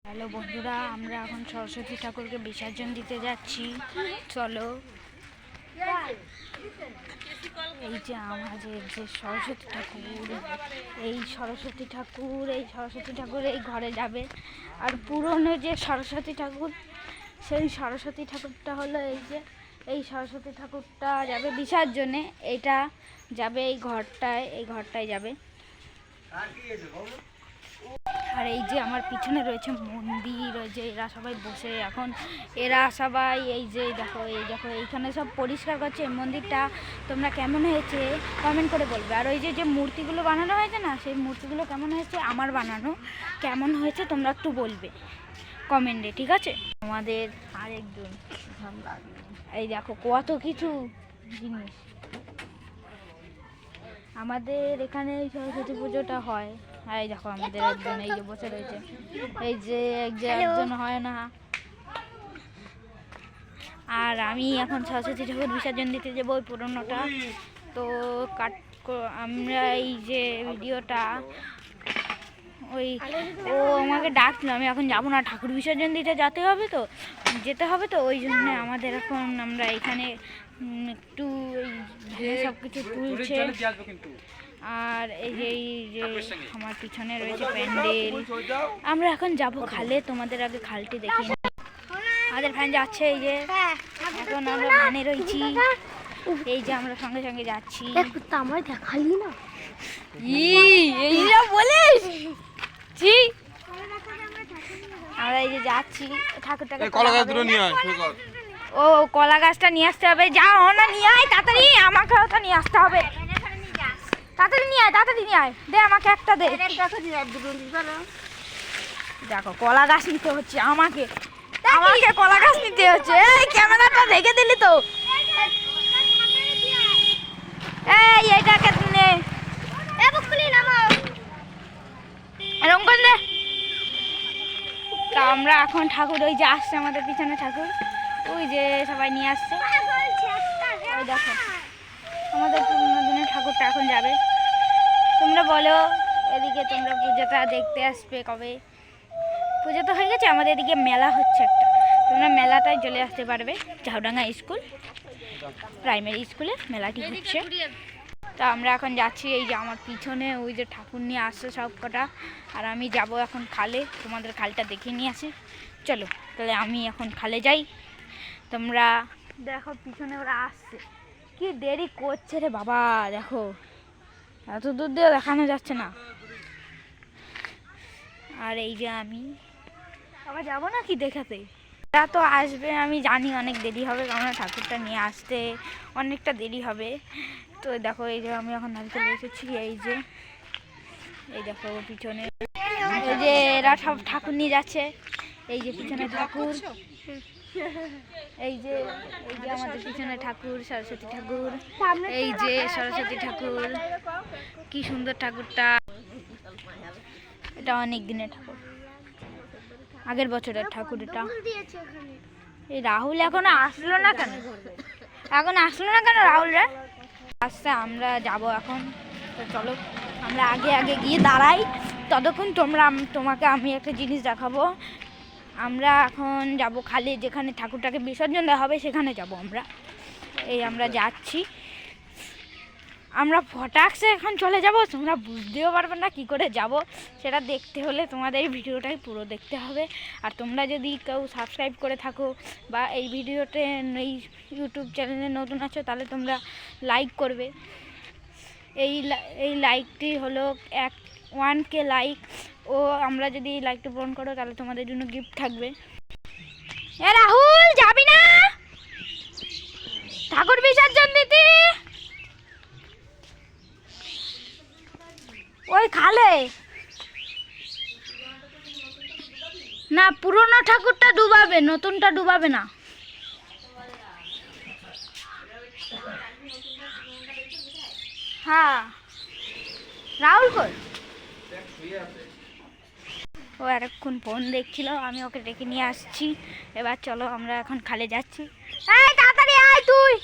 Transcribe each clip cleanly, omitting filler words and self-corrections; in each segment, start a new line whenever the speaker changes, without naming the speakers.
Hello বন্ধুরা, আমরা এখন সরস্বতী ঠাকুরকে বিসর্জন দিতে যাচ্ছি। চলো। এই যে আমাদের যে সরস্বতী ঠাকুর, এই সরস্বতী ঠাকুর এই ঘরে যাবে। আর পুরনো যে সরস্বতী ঠাকুর, সেই সরস্বতী ঠাকুরটা হলো এই সরস্বতী ঠাকুরটা যাবে বিসর্জনে। এটা যাবে এই ঘরটায় যাবে। আর এই যে আমার পিছনে রয়েছে মন্দির, ওই যে এরা সবাই বসে এখন এরা সবাই এই দেখো এইখানে সব পরিষ্কার করছে। এই মন্দিরটা তোমরা কেমন হয়েছে কমেন্ট করে বলবে। আর ওই যে মূর্তিগুলো বানানো হয়েছে না, সেই মূর্তিগুলো কেমন হয়েছে, আমার বানানো কেমন হয়েছে তোমরা একটু বলবে কমেন্টে, ঠিক আছে? আমাদের আরেকজন এই দেখো কত কিছু জিনিস। আমাদের এখানে সরস্বতী পুজোটা হয়। এই দেখো আমাদের একজন এই যে বসে রয়েছে, এই যে একজন হয় না। আর আমি এখন সরস্বতী ঠাকুর বিসর্জন দিতে যাবো ওই পুরোনোটা। তো আমরা এই যে ভিডিওটা ও আমাকে ডাকলো, আমি এখন যাবো না, ঠাকুর বিসর্জন দিতে যেতে হবে তো ওই জন্য আমাদের এখন আমরা এখানে একটু সব কিছু তুলছে। আর এই যে আমার পিছনে রয়েছে প্যান্ডেল। আমরা এখন যাব খালে, তোমাদের আগে খালটি দেখি। আমাদের ফ্যান যাচ্ছে, এই যে এখন আমরা ফ্যানে রয়েছি। এই যে আমরা সঙ্গে সঙ্গে যাচ্ছি।
আমার দেখালি না
বলিস আমরা এই যে যাচ্ছি ঠাকুরটাকে। ও কলা গাছটা নিয়ে আসতে হবে। যাও না, নিয়ে আয় তাড়াতাড়ি, আমাকে ওটা নিয়ে আসতে হবে। তাড়াতাড়ি নিয়ে আয়, দে আমাকে একটা দে। দেখো কলা গাছ নিতে হচ্ছে আমাকে কলা গাছ নিতে হচ্ছে। এই ক্যামেরাটা রেখে দিলি তো। এই এইটাকে নে, এরকম করে দে। তা আমরা এখন ঠাকুর ওই যে আসছে আমাদের পিছনে ঠাকুর, ওই যে সবাই নিয়ে আসছে। ওই দেখো আমাদের পুরোনো দিনের ঠাকুরটা এখন যাবে। তোমরা বলো এদিকে তোমরা পুজোটা দেখতে আসবে কবে? পুজো তো হয়ে গেছে, আমাদের এদিকে মেলা হচ্ছে একটা, তোমরা মেলাটায় চলে আসতে পারবে। ঝাউডাঙ্গা স্কুল প্রাইমারি স্কুলে মেলাটি হচ্ছে। তা আমরা এখন যাচ্ছি। এই যে আমার পিছনে ওই যে ঠাকুর নিয়ে আসছে সব কটা। আর আমি যাব এখন খালে, তোমাদের খালটা দেখিয়ে নিয়ে আসি। চলো তাহলে আমি এখন খালে যাই। তোমরা দেখো পিছনে ওরা আসছে, কি দেরি করছে রে বাবা। দেখো এত দূর দিয়ে দেখানো যাচ্ছে না। আর এই যে আমি আবার যাবো না কি দেখাতে, এরা তো আসবে আমি জানি, অনেক দেরি হবে, কারণ ঠাকুরটা নিয়ে আসতে অনেকটা দেরি হবে। তো দেখো এই যে আমি এখন দাঁড়িয়ে চলে এসেছি। এই দেখো পিছনে এই যে এরা সব ঠাকুর নিয়ে যাচ্ছে। এই যে পিছনে ঠাকুর, এই যে আমাদের পিছনে ঠাকুর সরস্বতী ঠাকুর। এই যে সরস্বতী ঠাকুর, কি সুন্দর ঠাকুরটা। এটা অনেক দিনের ঠাকুর, আগের বছরের ঠাকুর এটা। এই রাহুল এখনো আসলো না কেন রাহুল রে? আসছে, আমরা যাব এখন। তো চলো আমরা আগে গিয়ে দাঁড়াই, ততক্ষণ তোমাকে আমি একটা জিনিস দেখাবো। আমরা এখন যাব খালি, যেখানে ঠাকুরটাকে বিসর্জন দেওয়া হবে সেখানে যাব আমরা। আমরা যাচ্ছি, আমরা ফটাকসে এখন চলে যাব, তোমরা বুঝতেও পারবে না কি করে যাব। সেটা দেখতে হলে তোমাদের এই ভিডিওটাই পুরো দেখতে হবে। আর তোমরা যদি কেউ সাবস্ক্রাইব করে থাকো বা এই ভিডিওতে এই ইউটিউব চ্যানেলে নতুন আছো, তাহলে তোমরা লাইক করবে। এই লাইকটি হলো 1K লাইক। ও আমরা যদি এই লাইকটা পূরণ করো তাহলে তোমাদের জন্য গিফট থাকবে। এ রাহুল, যাবি না ঠাকুর বিসর্জন দিতে? ওই খালে না, পুরনো ঠাকুরটা ডুবাবে, নতুনটা ডুবাবে না। হ্যাঁ রাহুল কই? ও এতক্ষণ ফোন দেখছিল, আমি ওকে ডেকে নিয়ে আসছি। এবার চলো আমরা এখন খালে যাচ্ছি। এই তাড়াতাড়ি আয় তুই।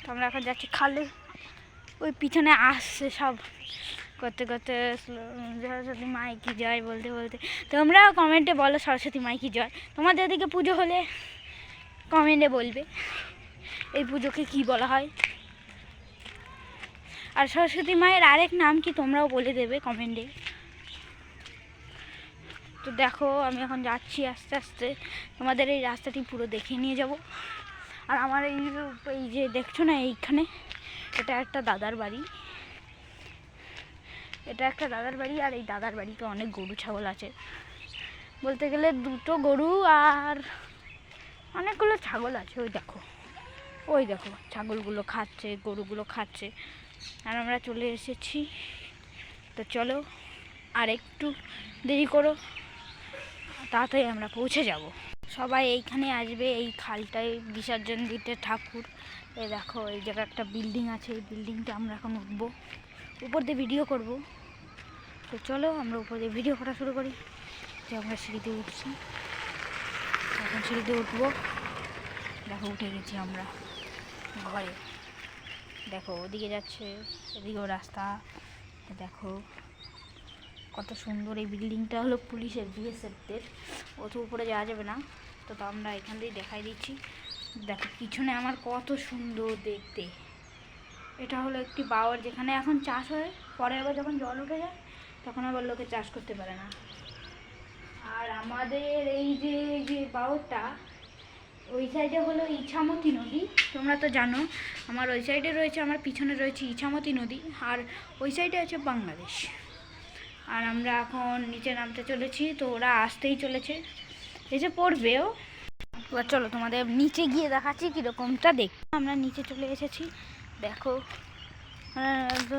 তো আমরা এখন যাচ্ছি খালে, ওই পিছনে আসছে সব করতে করতে সরস্বতী মাই কি জয় বলতে বলতে তোমরাও কমেন্টে বলো সরস্বতী মাই কি জয়। তোমাদের ওদিকে পুজো হলে কমেন্টে বলবে এই পুজোকে কি বলা হয়। আর সরস্বতী মায়ের আরেক নাম কি তোমরাও বলে দেবে কমেন্টে। তো দেখো আমি এখন যাচ্ছি আস্তে আস্তে, তোমাদের এই রাস্তাটি পুরো দেখে নিয়ে যাব। আর আমার এই যে দেখছো না এইখানে, এটা একটা দাদার বাড়ি, এটা একটা দাদার বাড়ি। আর এই দাদার বাড়িতে অনেক গরু ছাগল আছে, বলতে গেলে 2টো গরু আর অনেকগুলো ছাগল আছে। ওই দেখো ছাগলগুলো খাচ্ছে, গরুগুলো খাচ্ছে। আর আমরা চলে এসেছি। তো চলো আর একটু দেরি করো, তাড়াতাড়ি আমরা পৌঁছে যাব। সবাই এইখানে আসবে, এই খালটায় বিসর্জন দিতে ঠাকুর। এই দেখো এই জায়গায় একটা বিল্ডিং আছে, এই বিল্ডিংটা আমরা এখন উঠবো, উপর দিয়ে ভিডিও করব। তো চলো আমরা উপর দিয়ে ভিডিও করা শুরু করি। যে আমরা সিঁড়িতে উঠছি, এখন সিঁড়িতে উঠবো। দেখো উঠে গেছি আমরা ঘরে। দেখো ওদিকে যাচ্ছে, এদিকেও রাস্তা। দেখো কত সুন্দর এই বিল্ডিংটা হলো পুলিশের, বিএসএফদের। অত উপরে যাওয়া যাবে না, তো আমরা এখান থেকে দেখাই দিচ্ছি। দেখো পিছনে আমার কত সুন্দর দেখতে। এটা হলো একটি বাওর, যেখানে এখন চাষ হয়, পরে আবার যখন জল উঠে যায় তখন আবার লোকে চাষ করতে পারে না। আর আমাদের এই যে বাওরটা, ওই সাইডে হলো ইছামতি নদী, তোমরা তো জানো। আমার ওই সাইডে রয়েছে, আমার পিছনে রয়েছে ইছামতি নদী, আর ওই সাইডে আছে বাংলাদেশ। আর আমরা এখন নিচে নামতে চলেছি, তো ওরা আসতেই চলেছে, এসে পড়বেও। এবার চলো তোমাদের নিচে গিয়ে দেখাচ্ছি কীরকমটা দেখ। আমরা নিচে চলে এসেছি। দেখো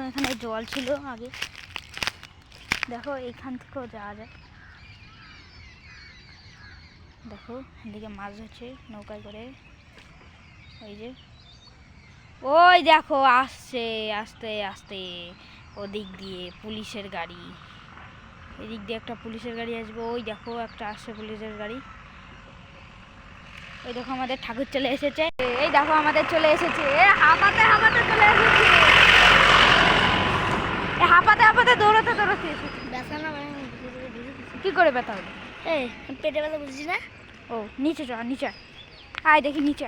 এখানে জল ছিল আগে, দেখো এইখান থেকেও যাওয়া যায়। দেখো এদিকে মাছ ধরছে নৌকায় করে, ওই দেখো আসছে আস্তে আস্তে ওদিক দিয়ে পুলিশের গাড়ি। এদিক দিয়ে একটা পুলিশের গাড়ি আসবে, ওই দেখো একটা আসছে পুলিশের গাড়ি। ওই দেখো আমাদের ঠাকুর চলে এসেছে, এই দেখো আমাদের চলে এসেছে, হাঁপাতে হাঁপাতে চলে এসেছে, হাঁপাতে হাঁপাতে দৌড়াতে দৌড়াতে এসেছে। কি করে ব্যথা হলো?
এই পেটে ব্যথা বুঝছি না।
ও নিচে চ, নিচে আয় দেখি নিচে।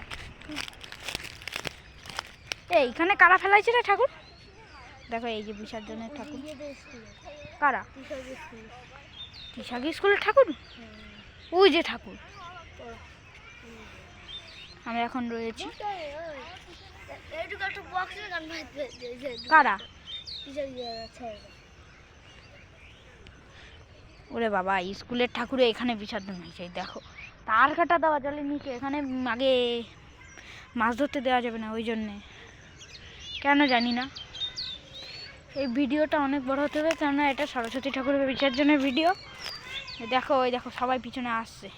এইখানে কারা ফেলাইছে রে ঠাকুর? দেখো এই যে বিসর্জনের ঠাকুর। কারা? তিশাগি স্কুলের ঠাকুর, ওই যে ঠাকুর। আমি এখন রয়েছি। কারা? ওরে বাবা, স্কুলের ঠাকুরে এখানে বিসর্জন হয়েছে। দেখো তার কাটা দেওয়া জলের নিচে, এখানে আগে মাছ ধরতে দেওয়া যাবে না, ওই জন্যে কেন জানি না। এই ভিডিওটা অনেক বড় হতে হবে, কেননা এটা সরস্বতী ঠাকুরের বিসর্জনের ভিডিও। দেখো ওই দেখো সবাই পিছনে আসছে,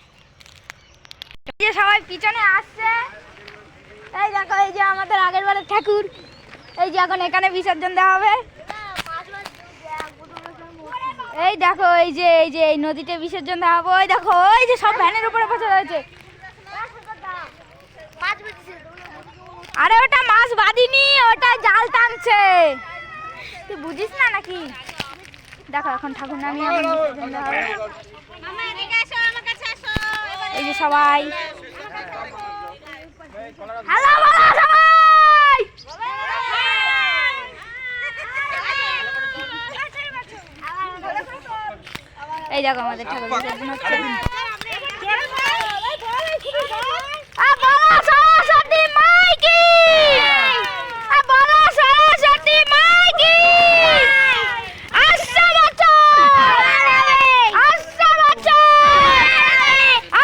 সবাই পিছনে আসছে। এই দেখো এই যে আমাদের আগের বারের ঠাকুর, এই যে এখন এখানে বিসর্জন দেওয়া হবে। এই দেখো এই যে এই নদীতে বিসর্জন দেওয়া হবে। ওই দেখো ওই যে সব ভ্যানের উপরে বসে রয়েছে। আরে ওটা মাছ বাঁধিনি, ওটা জাল টানছে, তুই বুঝিস না নাকি? দেখো এখন ঠাকুর নামিয়ে বিসর্জন দেওয়া হবে। এই যে সবাই হ্যালো বলো সবাই। এই দেখো আমাদের ঠাকুর বিসর্জন হচ্ছে। সরস্বতী মাই কি, বলো সরস্বতী মাই কি। আসছে বছর, আসছে বছর,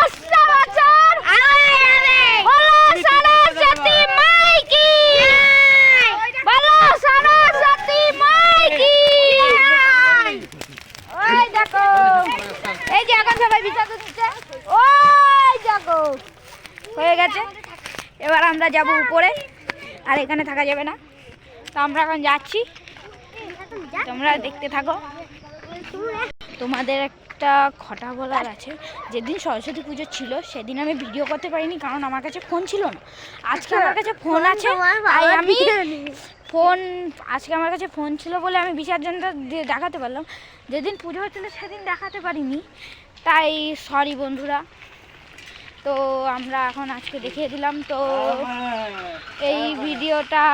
আসছে বছর, বলো সরস্বতী মাই কি, বলো সরস্বতী মাই কি। ওই দেখো এই যে এখন সবাই বিসর্জন দিচ্ছে, ওই দেখো হয়ে গেছে। এবার আমরা যাব উপরে, আর এখানে থাকা যাবে না, তো আমরা এখন যাচ্ছি, তোমরা দেখতে থাকো। তোমাদের একটা কথা বলার আছে। যেদিন সরস্বতী পুজো ছিল সেদিন আমি ভিডিও করতে পারিনি, কারণ আমার কাছে ফোন ছিল না। আজকে আমার কাছে ফোন আছে, তাই আমি আজকে আমার কাছে ফোন ছিল বলে আমি বিসর্জনটা দেখাতে পারলাম। যেদিন পুজো হচ্ছিল সেদিন দেখাতে পারিনি, তাই সরি বন্ধুরা। তো আমরা এখন আজকে দেখিয়ে দিলাম। তো এই ভিডিওটা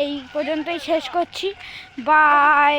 এই পর্যন্তই শেষ করছি। বাই।